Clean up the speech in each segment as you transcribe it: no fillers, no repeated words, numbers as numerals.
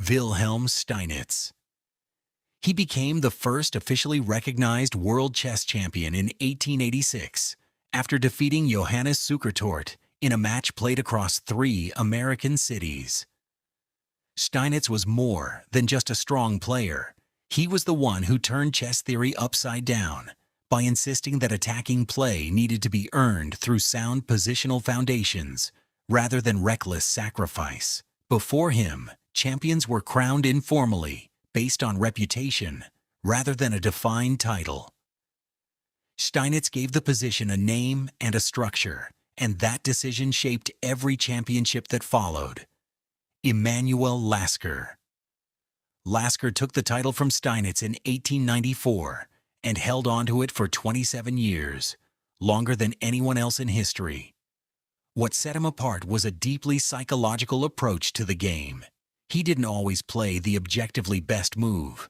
Wilhelm Steinitz. He became the first officially recognized world chess champion in 1886 after defeating Johannes Zukertort in a match played across 3 American cities. Steinitz was more than just a strong player. He was the one who turned chess theory upside down by insisting that attacking play needed to be earned through sound positional foundations rather than reckless sacrifice. Before him, champions were crowned informally, based on reputation, rather than a defined title. Steinitz gave the position a name and a structure, and that decision shaped every championship that followed. Emanuel Lasker. Lasker took the title from Steinitz in 1894 and held on to it for 27 years, longer than anyone else in history. What set him apart was a deeply psychological approach to the game. He didn't always play the objectively best move.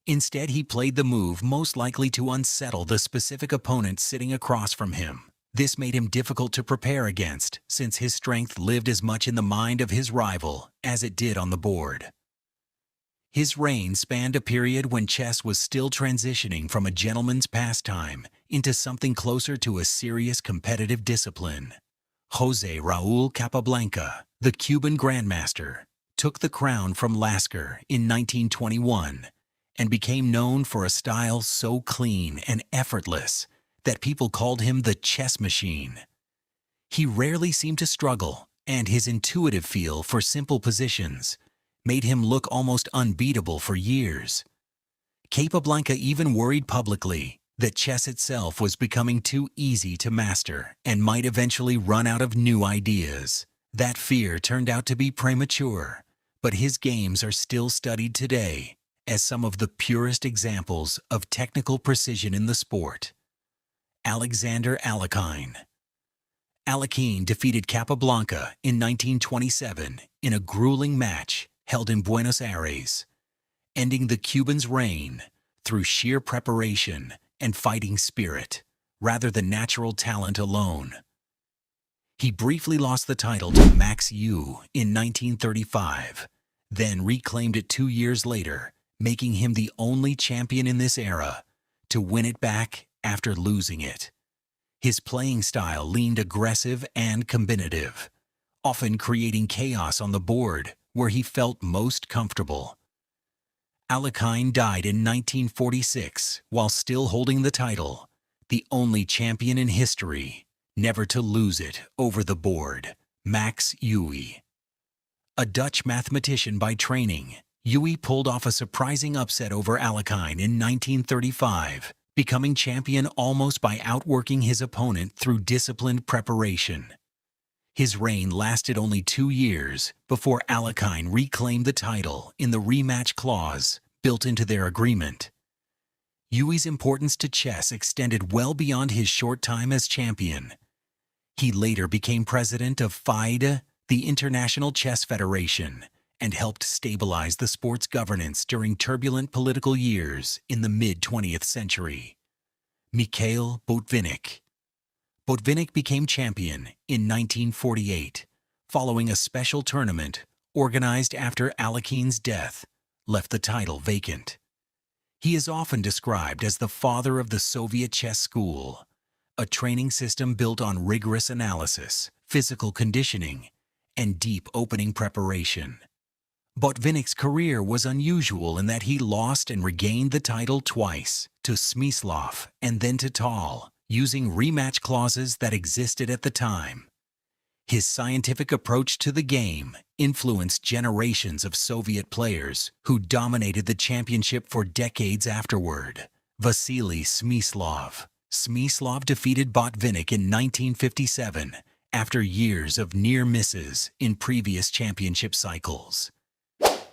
Instead, he played the move most likely to unsettle the specific opponent sitting across from him. This made him difficult to prepare against, since his strength lived as much in the mind of his rival as it did on the board. His reign spanned a period when chess was still transitioning from a gentleman's pastime into something closer to a serious competitive discipline. José Raúl Capablanca, the Cuban grandmaster, took the crown from Lasker in 1921 and became known for a style so clean and effortless that people called him the chess machine. He rarely seemed to struggle, and his intuitive feel for simple positions made him look almost unbeatable for years. Capablanca even worried publicly that chess itself was becoming too easy to master and might eventually run out of new ideas. That fear turned out to be premature, but his games are still studied today as some of the purest examples of technical precision in the sport. Alexander Alekhine. Alekhine defeated Capablanca in 1927 in a grueling match held in Buenos Aires, ending the Cuban's reign through sheer preparation and fighting spirit, rather than natural talent alone. He briefly lost the title to Max Euwe in 1935, then reclaimed it 2 years later, making him the only champion in this era to win it back after losing it. His playing style leaned aggressive and combinative, often creating chaos on the board where he felt most comfortable. Alekhine died in 1946 while still holding the title, the only champion in history never to lose it over the board, Max Euwe. A Dutch mathematician by training, Euwe pulled off a surprising upset over Alekhine in 1935, becoming champion almost by outworking his opponent through disciplined preparation. His reign lasted only 2 years before Alekhine reclaimed the title in the rematch clause built into their agreement. Euwe's importance to chess extended well beyond his short time as champion. He later became president of FIDE, the International Chess Federation, and helped stabilize the sport's governance during turbulent political years in the mid-20th century. Mikhail Botvinnik. Botvinnik became champion in 1948, following a special tournament organized after Alekhine's death left the title vacant. He is often described as the father of the Soviet chess school, a training system built on rigorous analysis, physical conditioning, and deep opening preparation. Botvinnik's career was unusual in that he lost and regained the title twice, to Smyslov and then to Tal, using rematch clauses that existed at the time. His scientific approach to the game influenced generations of Soviet players who dominated the championship for decades afterward. Vasily Smyslov. Smyslov defeated Botvinnik in 1957 after years of near misses in previous championship cycles.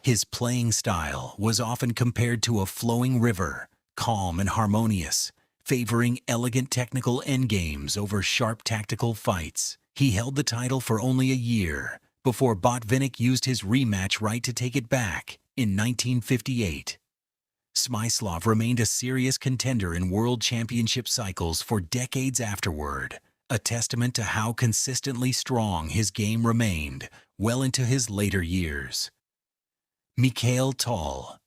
His playing style was often compared to a flowing river, calm and harmonious, favoring elegant technical endgames over sharp tactical fights. He held the title for only a year before Botvinnik used his rematch right to take it back in 1958. Smyslov remained a serious contender in world championship cycles for decades afterward, a testament to how consistently strong his game remained well into his later years. Mikhail Tal.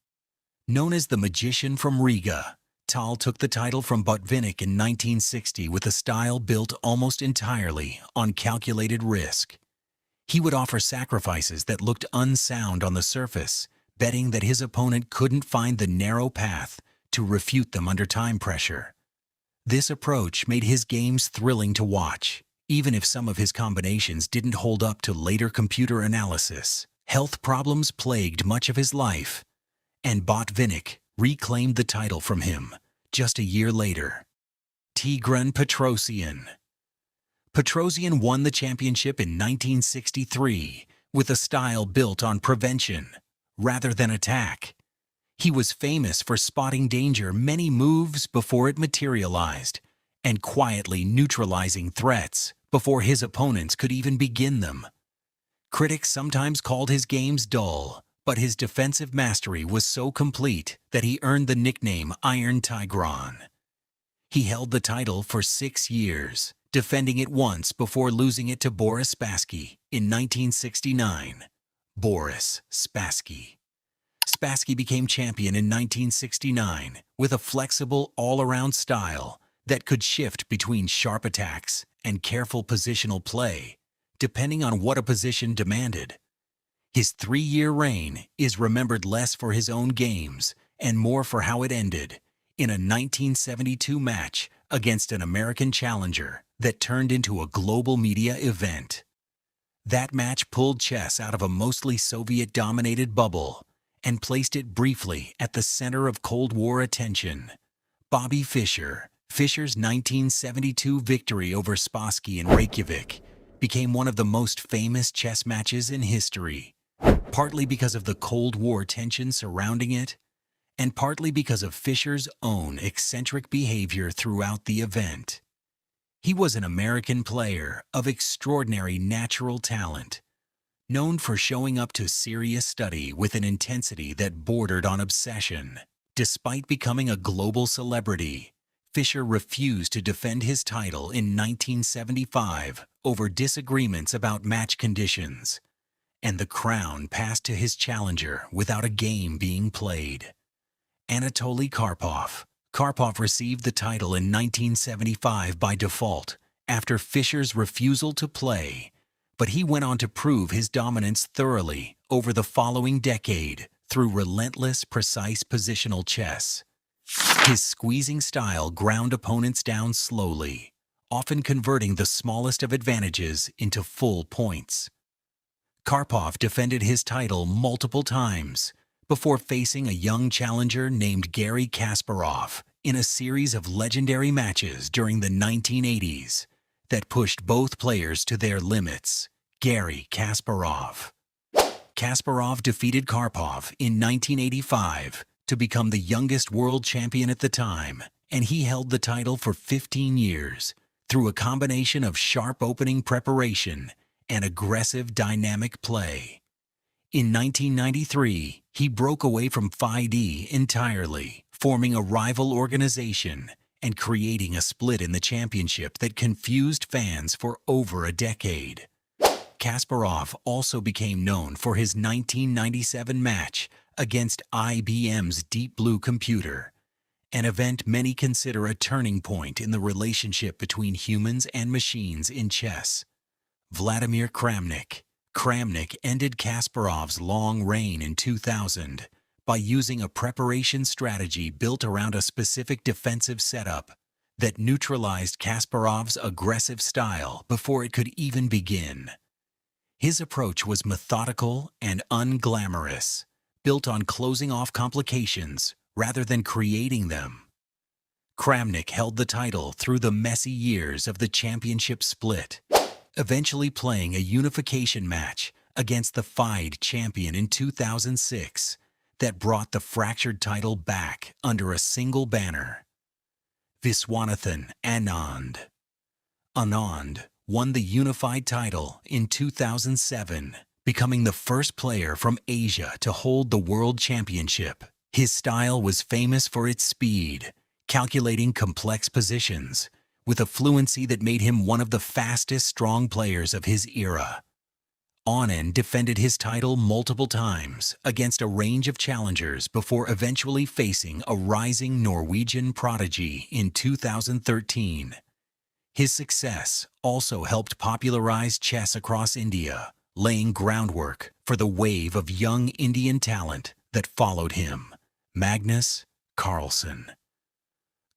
Known as the Magician from Riga, Tal took the title from Botvinnik in 1960 with a style built almost entirely on calculated risk. He would offer sacrifices that looked unsound on the surface, betting that his opponent couldn't find the narrow path to refute them under time pressure. This approach made his games thrilling to watch, even if some of his combinations didn't hold up to later computer analysis. Health problems plagued much of his life, and Botvinnik reclaimed the title from him just a year later. Tigran Petrosian. Petrosian won the championship in 1963 with a style built on prevention rather than attack. He was famous for spotting danger many moves before it materialized and quietly neutralizing threats before his opponents could even begin them. Critics sometimes called his games dull, but his defensive mastery was so complete that he earned the nickname Iron Tigran. He held the title for 6 years, defending it once before losing it to Boris Spassky in 1969. Boris Spassky. Spassky became champion in 1969 with a flexible all-around style that could shift between sharp attacks and careful positional play, depending on what a position demanded. His 3-year reign is remembered less for his own games and more for how it ended in a 1972 match against an American challenger that turned into a global media event. That match pulled chess out of a mostly Soviet-dominated bubble and placed it briefly at the center of Cold War attention. Bobby Fischer, Fischer's 1972 victory over Spassky in Reykjavik, became one of the most famous chess matches in history, partly because of the Cold War tension surrounding it, and partly because of Fischer's own eccentric behavior throughout the event. He was an American player of extraordinary natural talent, known for showing up to serious study with an intensity that bordered on obsession. Despite becoming a global celebrity, Fischer refused to defend his title in 1975 over disagreements about match conditions, and the crown passed to his challenger without a game being played. Anatoly Karpov. Karpov received the title in 1975 by default after Fischer's refusal to play, but he went on to prove his dominance thoroughly over the following decade through relentless, precise positional chess. His squeezing style ground opponents down slowly, often converting the smallest of advantages into full points. Karpov defended his title multiple times before facing a young challenger named Garry Kasparov in a series of legendary matches during the 1980s that pushed both players to their limits. Garry Kasparov. Kasparov defeated Karpov in 1985 to become the youngest world champion at the time, and he held the title for 15 years through a combination of sharp opening preparation and aggressive dynamic play. In 1993, he broke away from FIDE entirely, forming a rival organization and creating a split in the championship that confused fans for over a decade. Kasparov also became known for his 1997 match against IBM's Deep Blue Computer, an event many consider a turning point in the relationship between humans and machines in chess. Vladimir Kramnik. Kramnik ended Kasparov's long reign in 2000 by using a preparation strategy built around a specific defensive setup that neutralized Kasparov's aggressive style before it could even begin. His approach was methodical and unglamorous, built on closing off complications rather than creating them. Kramnik held the title through the messy years of the championship split, eventually playing a unification match against the FIDE champion in 2006 that brought the fractured title back under a single banner. Viswanathan Anand. Anand won the unified title in 2007, becoming the first player from Asia to hold the world championship. His style was famous for its speed, calculating complex positions, with a fluency that made him one of the fastest strong players of his era. Anand defended his title multiple times against a range of challengers before eventually facing a rising Norwegian prodigy in 2013. His success also helped popularize chess across India, laying groundwork for the wave of young Indian talent that followed him. Magnus Carlsen.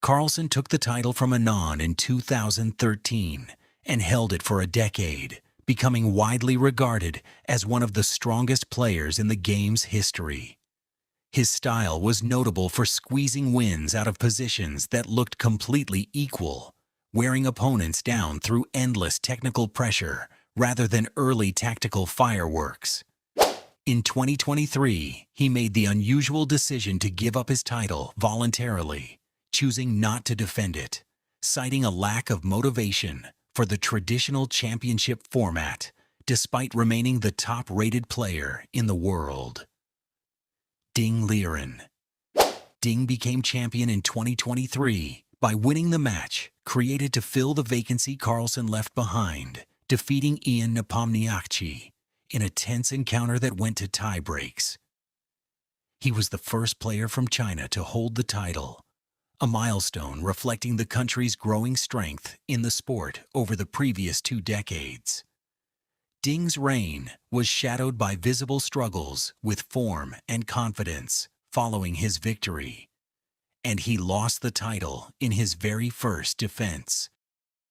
Carlsen took the title from Anand in 2013 and held it for a decade, becoming widely regarded as one of the strongest players in the game's history. His style was notable for squeezing wins out of positions that looked completely equal, wearing opponents down through endless technical pressure rather than early tactical fireworks. In 2023, he made the unusual decision to give up his title voluntarily, choosing not to defend it, citing a lack of motivation for the traditional championship format, despite remaining the top-rated player in the world. Ding Liren. Ding became champion in 2023 by winning the match created to fill the vacancy Carlsen left behind, defeating Ian Nepomniachtchi in a tense encounter that went to tie breaks. He was the first player from China to hold the title, a milestone reflecting the country's growing strength in the sport over the previous 2 decades. Ding's reign was shadowed by visible struggles with form and confidence following his victory, and he lost the title in his very first defense.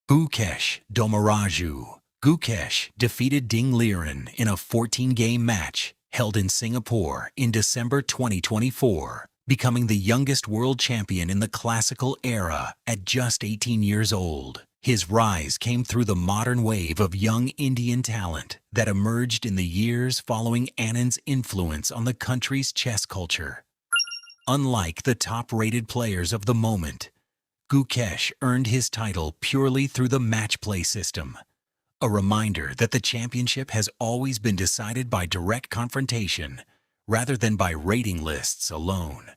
Gukesh Dommaraju. Gukesh defeated Ding Liren in a 14-game match held in Singapore in December 2024, becoming the youngest world champion in the classical era at just 18 years old. His rise came through the modern wave of young Indian talent that emerged in the years following Anand's influence on the country's chess culture. Unlike the top-rated players of the moment, Gukesh earned his title purely through the match play system, a reminder that the championship has always been decided by direct confrontation rather than by rating lists alone.